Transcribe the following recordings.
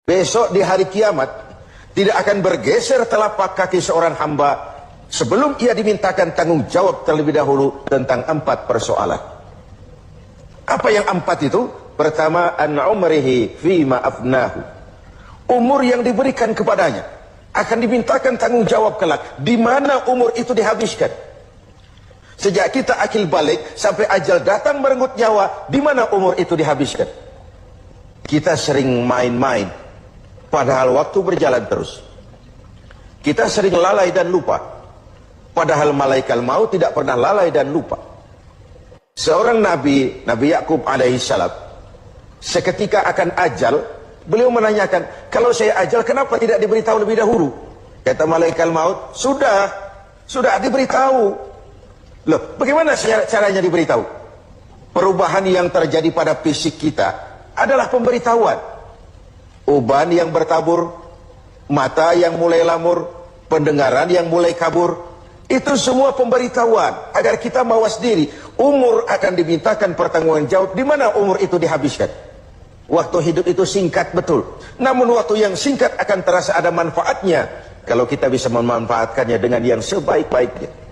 Besok di hari kiamat tidak akan bergeser telapak kaki seorang hamba sebelum ia dimintakan tanggung jawab terlebih dahulu tentang 4 persoalan. Apa yang 4 itu? Pertama, an umrihi fima afnahu. Umur yang diberikan kepadanya akan dimintakan tanggung jawab kelak. Di mana umur itu dihabiskan? Sejak kita akil balik sampai ajal datang merenggut nyawa, di mana umur itu dihabiskan? Kita sering main-main, padahal waktu berjalan terus. Kita sering lalai dan lupa, padahal malaikat maut tidak pernah lalai dan lupa. Seorang Nabi Yakub alaihissalam, seketika akan ajal, beliau menanyakan, kalau saya ajal kenapa tidak diberitahu lebih dahulu? Kata malaikat maut, sudah diberitahu. Loh, bagaimana caranya diberitahu? Perubahan yang terjadi pada fisik kita adalah pemberitahuan. Uban yang bertabur, mata yang mulai lamur, pendengaran yang mulai kabur, itu semua pemberitahuan agar kita mawas diri. Umur akan dimintakan pertanggungan jawab. Di mana umur itu dihabiskan? Waktu hidup itu singkat betul, namun waktu yang singkat akan terasa ada manfaatnya kalau kita bisa memanfaatkannya dengan yang sebaik-baiknya.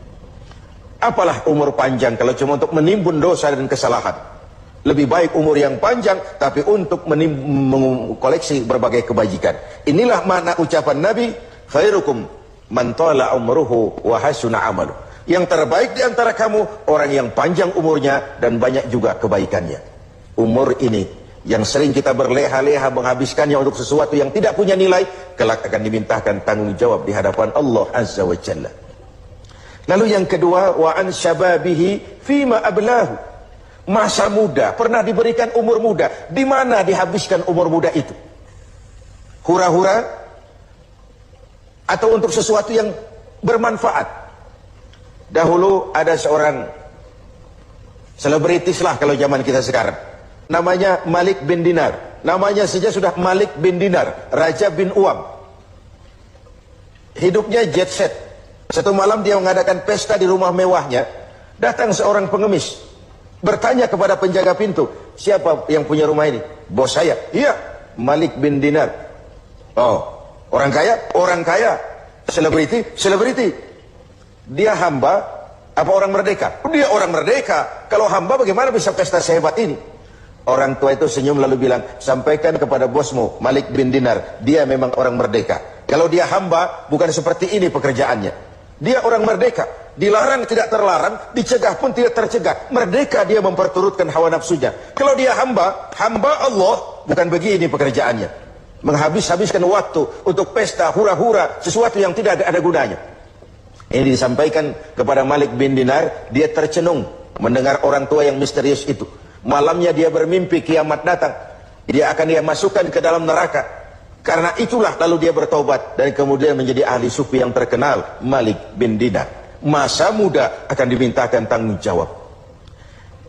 Apalah umur panjang kalau cuma untuk menimbun dosa dan kesalahan. Lebih baik umur yang panjang tapi untuk mengkoleksi berbagai kebajikan. Inilah makna ucapan Nabi, khairukum man tala umruhu wa hasuna amalu. Yang terbaik di antara kamu orang yang panjang umurnya dan banyak juga kebaikannya. Umur ini yang sering kita berleha-leha menghabiskannya untuk sesuatu yang tidak punya nilai, kelak akan dimintakan tanggung jawab di hadapan Allah Azza wa Jalla. Lalu yang kedua, wa an syababihi fima ablahu. Masa muda, pernah diberikan umur muda, di mana dihabiskan umur muda itu? Hura-hura atau untuk sesuatu yang bermanfaat? Dahulu ada seorang selebritis lah kalau zaman kita sekarang, namanya Malik bin Dinar. Namanya saja sudah Malik bin Dinar, Raja bin Uam. Hidupnya jet set. Satu malam dia mengadakan pesta di rumah mewahnya. Datang seorang pengemis, bertanya kepada penjaga pintu, siapa yang punya rumah ini? Bos saya. Iya, Malik bin Dinar. Oh, orang kaya? Orang kaya. Selebriti. Dia hamba apa orang merdeka? Dia orang merdeka. Kalau hamba bagaimana bisa pesta sehebat ini? Orang tua itu senyum lalu bilang, sampaikan kepada bosmu Malik bin Dinar, dia memang orang merdeka. Kalau dia hamba bukan seperti ini pekerjaannya. Dia orang merdeka, dilarang tidak terlarang, dicegah pun tidak tercegah. Merdeka dia memperturutkan hawa nafsunya. Kalau dia hamba Allah, bukan begini pekerjaannya. Menghabiskan waktu untuk pesta, hura-hura, sesuatu yang tidak ada gunanya. Ini disampaikan kepada Malik bin Dinar, dia tercenung mendengar orang tua yang misterius itu. Malamnya dia bermimpi kiamat datang. Dia akan masukkan ke dalam neraka. Karena itulah lalu dia bertobat dan kemudian menjadi ahli sufi yang terkenal, Malik bin Dinar. Masa muda akan dimintakan tanggung jawab.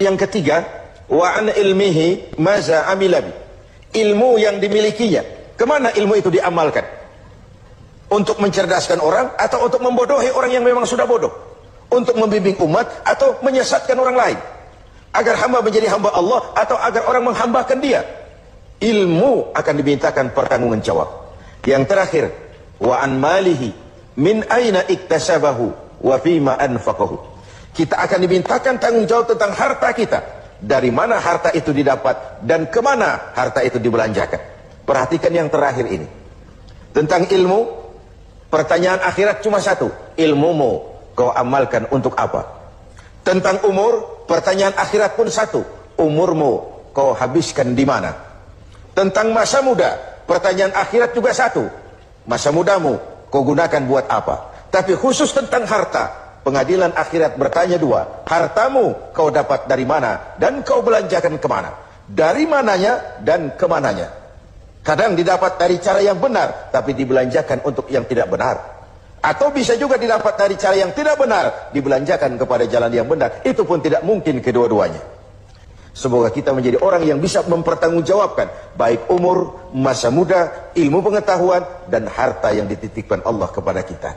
Yang ketiga, wa an ilmihi maza amilabi. Ilmu yang dimilikinya, kemana ilmu itu diamalkan? Untuk mencerdaskan orang atau untuk membodohi orang yang memang sudah bodoh? Untuk membimbing umat atau menyesatkan orang lain? Agar hamba menjadi hamba Allah atau agar orang menghambakan dia? Ilmu akan dimintakan pertanggungan jawab. Yang terakhir, wa an malihi min aina iktasabahu wa fima anfaqahu. Kita akan dimintakan tanggung jawab tentang harta kita. Dari mana harta itu didapat dan kemana harta itu dibelanjakan. Perhatikan yang terakhir ini. Tentang ilmu, pertanyaan akhirat cuma satu. Ilmumu kau amalkan untuk apa? Tentang umur, pertanyaan akhirat pun satu. Umurmu kau habiskan di mana? Tentang masa muda, pertanyaan akhirat juga satu. Masa mudamu kau gunakan buat apa? Tapi khusus tentang harta, pengadilan akhirat bertanya dua. Hartamu kau dapat dari mana dan kau belanjakan kemana? Dari mananya dan kemananya? Kadang didapat dari cara yang benar, tapi dibelanjakan untuk yang tidak benar. Atau bisa juga didapat dari cara yang tidak benar, dibelanjakan kepada jalan yang benar. Itu pun tidak mungkin kedua-duanya. Semoga kita menjadi orang yang bisa mempertanggungjawabkan baik umur, masa muda, ilmu pengetahuan, dan harta yang dititipkan Allah kepada kita.